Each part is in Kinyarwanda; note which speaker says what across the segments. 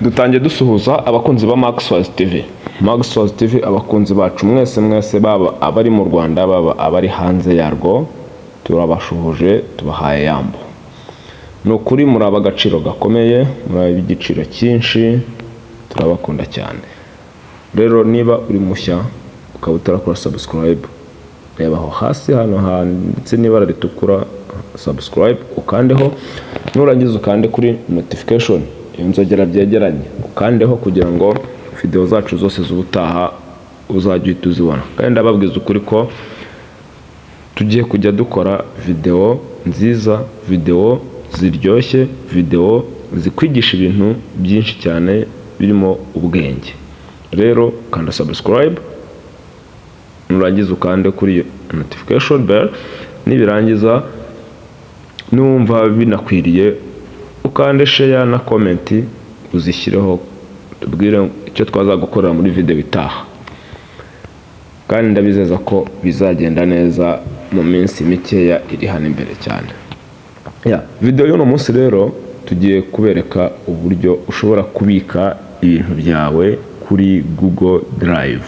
Speaker 1: dutangiye dusuhuza abakunzi ba Maxwell's TV. Maxwell's TV abakunzi bacu mwese baba abari mu Rwanda baba abari hanze yarwo turabashuhuje tubahaye yambo. No kuri muri abagaciro gakomeye muri igiciro cyinshi turabakunda cyane. Rero niba uri mushya ukaba utarakora subscribe reba aho hasi hano handitse n'ibara ritukura subscribe ukandeho nurangiza ukande kuri notification inzogera byegeranye ukandeho kugira ngo video zacu zose z'ubutaha uzajye tuzibona. Kandi ndababwiza ukuri ko tugiye kujya dukora video nziza, video ziryoshye, video zikwigisha ibintu byinshi cyane birimo ubwenge. Rero kanda subscribe nurangiza ukande kuri notification bell, nibirangiza numva binakwiriye ukande share na comment uzishyireho tubwire icyo twazagukorera muri video itaha. Kandi ndabizeza ko bizagenda neza mu minsi mikeya iri hano imbere cyane. Video y'uno munsi rero tugiye kubereka uburyo ushobora kubika ibintu byawe kuri Google Drive.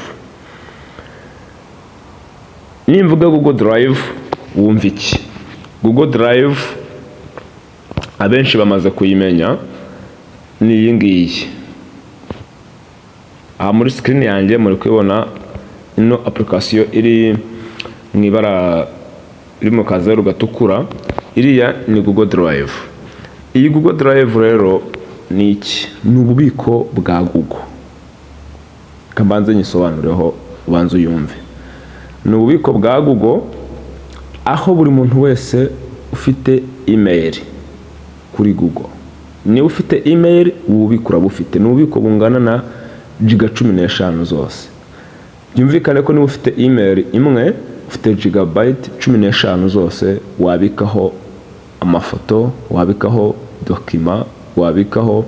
Speaker 1: Nimvuga Google Drive wumva iki? Google Drive abenshi bamaze kuyimenya ni iyi ngiyi. Aha muri screen yanjye muri kubona ino application iri mu ibara iri mu kazeru gatukura, iriya ni Google Drive. Iyi Google Drive rero ni iki? Ni ububiko bwa Google. Kambanze nyisobanureho ubanze uyumve. Ni ububiko bwa Google aho buri muntu wese ufite email kuri Google. Niba ufite email ububiko urabufite. Ni ububiko bungana na giga 15 zose. Byumvikane ko niba ufite email imwe ufite gigabyte 15 zose wabikaho amafoto, wabikaho document, wabikaho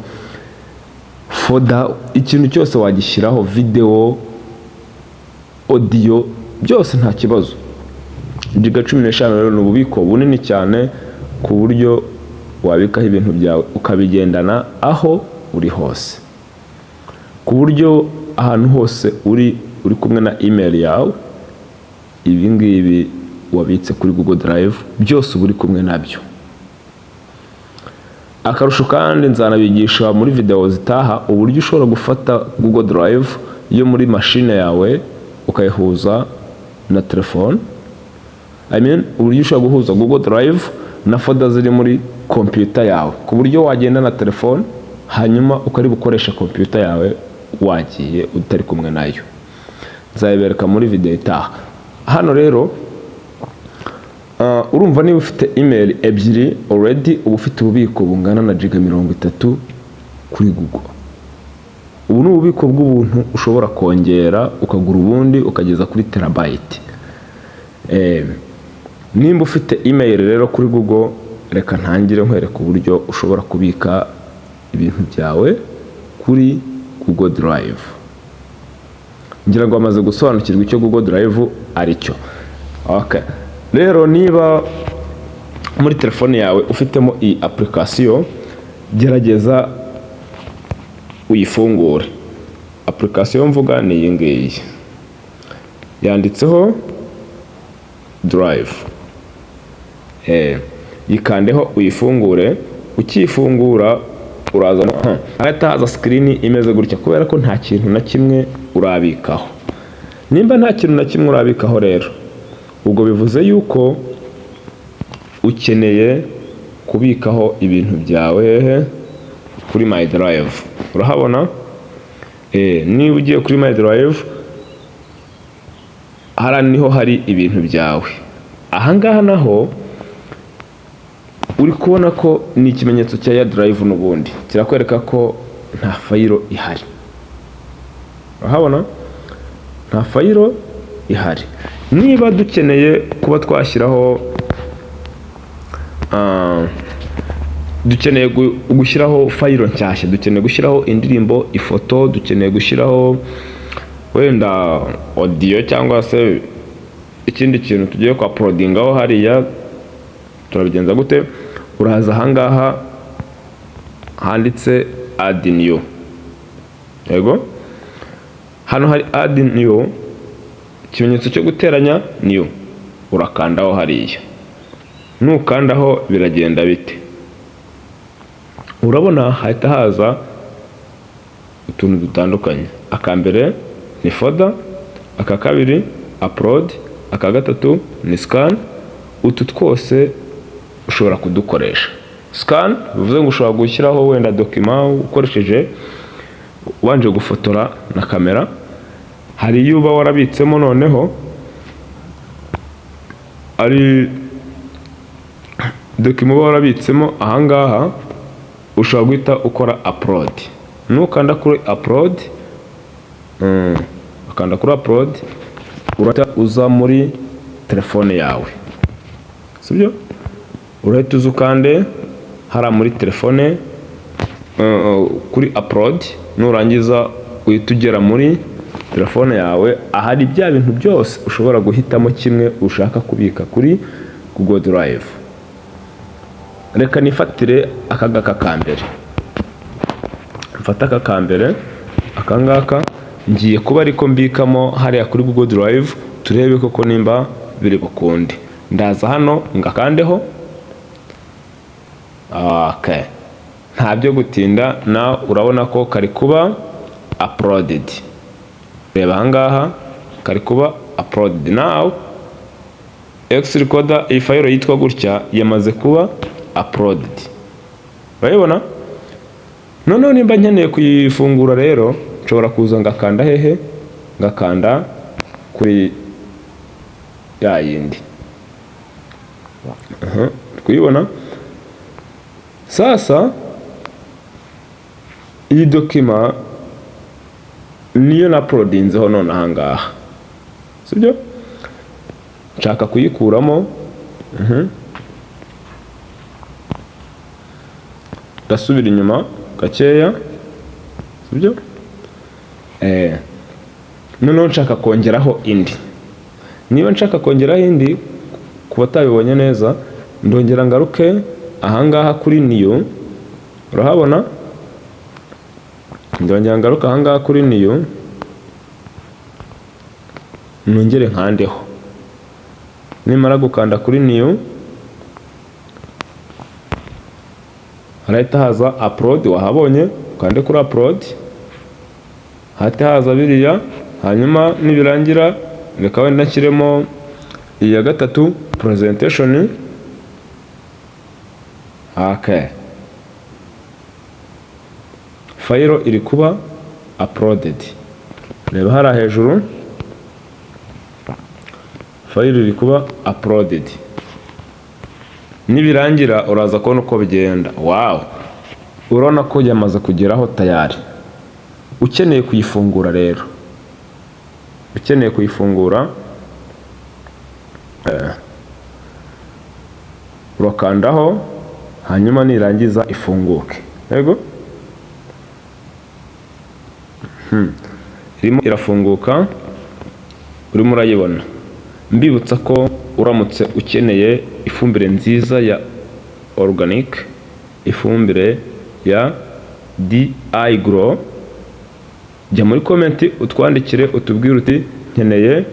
Speaker 1: folder, ikintu cyose wagishyiraho video, audio, byose nta kibazo. Giga 15 rero ni ububiko bunini cyane ku buryo wabikaho ibintu byawe ukabigendana aho uri hose, ku buryo ahantu hose uri kumwe na email yawe, ibi ngibi wabitse kuri Google Drive byose uri kumwe nabyo. Akarusho kandi nzanabigisha muri video zitaha uburyo ushobora gufata Google Drive yo muri machine yawe ukayihuza na telefone. Uburyo ushobora guhuza Google Drive na folder ziri muri computer yawe ku buryo wagenda na telefone hanyuma ukari bukoresha computer yawe wagiye utari kumwe nayo. Nzayibereka muri video itaha. Hano rero urumva niba ufite email ebyiri already uba ufite ububiko bungana na giga 30 kuri Google. Ubu ni ububiko bw'ubuntu ushobora kongera ukagura ubundi ukageza kuri terabyte. Nimba ufite email rero kuri Google, reka ntangire nkwereka uburyo ushobora kubika ibintu byawe kuri Google Drive. Ngira ngo amaze gusobanukirwa icyo Google Drive ari cyo. Rero niba muri telefone yawe ufitemo iyi application, gerageza uyifungure. Application mvuga ni iyi ngiyi. Yanditseho Drive. Yikandeho uyifungure. Ukifungura uraza hagati haza screen imeze gutya kubera ko nta kintu na kimwe urabikaho. Nimba nta kintu na kimwe urabikaho rero ubwo bivuze yuko ukeneye kubikaho ibintu byawe kuri My Drive. Urahabona? Niba ugiye kuri My Drive hara niho hari ibintu byawe. Ahangaha naho uri kubona ko ni ikimenyetso cya ya Drive n'ubundi kirakwereka ko nta fayiro ihari. Urahabona? Nta fayiro ihari. Niba dukeneye kuba twashyiraho dukeneye gushyiraho fayiro nshyashya, dukeneye gushyiraho indirimbo, ifoto, dukeneye gushyiraho wenda audio cyangwa se ikindi kintu tugiye kwa uploadingaho hariya, turabigenza gute? Uraza ahangaha handitse add new. Yego, hano hari add new, ikimenyetso cyo guteranya new, urakandaho hariya. Nukandaho biragenda bite? Urabona hahita haza utuntu dutandukanye. Akambere ni folder, aka kabiri upload, aka gatatu ni scan. Utu twose ushobora kudukoresha. Scan bivuze ngo ushobora gushyiraho wenda document ukoresheje wanje gufotora na kamera. Hari yuba warabitsemo, noneho ari document warabitsemo, ahangaha ushobora guhita ukora upload. Nukanda kuri upload, ukanda kuri upload, urahita uza muri telefone yawe, sibyo? Urahita uza ukande hara muri telefone kuri upload, nurangiza uhita ugera muri telefone yawe, ahari bya bintu byose ushobora guhitamo kimwe ushaka kubika kuri Google Drive. Reka nifatire akagaka kambere. Mfata akakambere, akangaka ngiye kuba ariko mbikamo hariya kuri Google Drive, turebe koko nimba biri bukunde. Ndaza hano ngakandeho. Okay, nta byo gutinda, na urabona ko kari kuba uploaded. Reba ahangaha kari kuba uploaded. Now X recorder, iyi file yitwa gutya yamaze kuba uploaded. Urabibona? Noneho nimba nkeneye kuyifungura rero, nshobora kuza ngakanda hehe, ngakanda kuri ya yindi. Kuyibona? Sasa iyi document niyo na uploadinzeho none ahangaha, sibyo? Nshaka kuyikuramo. Ndasubira inyuma gakeya, sibyo? Noneho nshaka kongeraho indi. Niba nshaka kongeraho indi, kuba tabibonye neza, ndongera ngaruke ahangaha kuri new. Urahabona? Ndongera ngaruka ahangaha kuri new, nongere nkandeho. Nimara gukanda kuri new, harahita haza upload, wahabonye, ukande kuri upload, hahita haza biriya. Hanyuma nibirangira reka wenda nshyiremo iya gatatu, presentation. Okay, file iri kuba uploaded. Reba hara hejuru, file iri kuba uploaded. Nibirangira uraza kubona uko bigenda. Wow, urabona ko yamaze kugeraho tayari. Ukeneye kuyifungura rero, ukeneye kuyifungura, urakandaho, hanyuma nirangiza ifunguke. Yego, irimo irafunguka, urimo urayibona. Mbibutsa ko uramutse ukeneye ifumbire nziza ya organic, ifumbire ya DI Grow, jya muri comment utwandikire utubwire uti nkeneye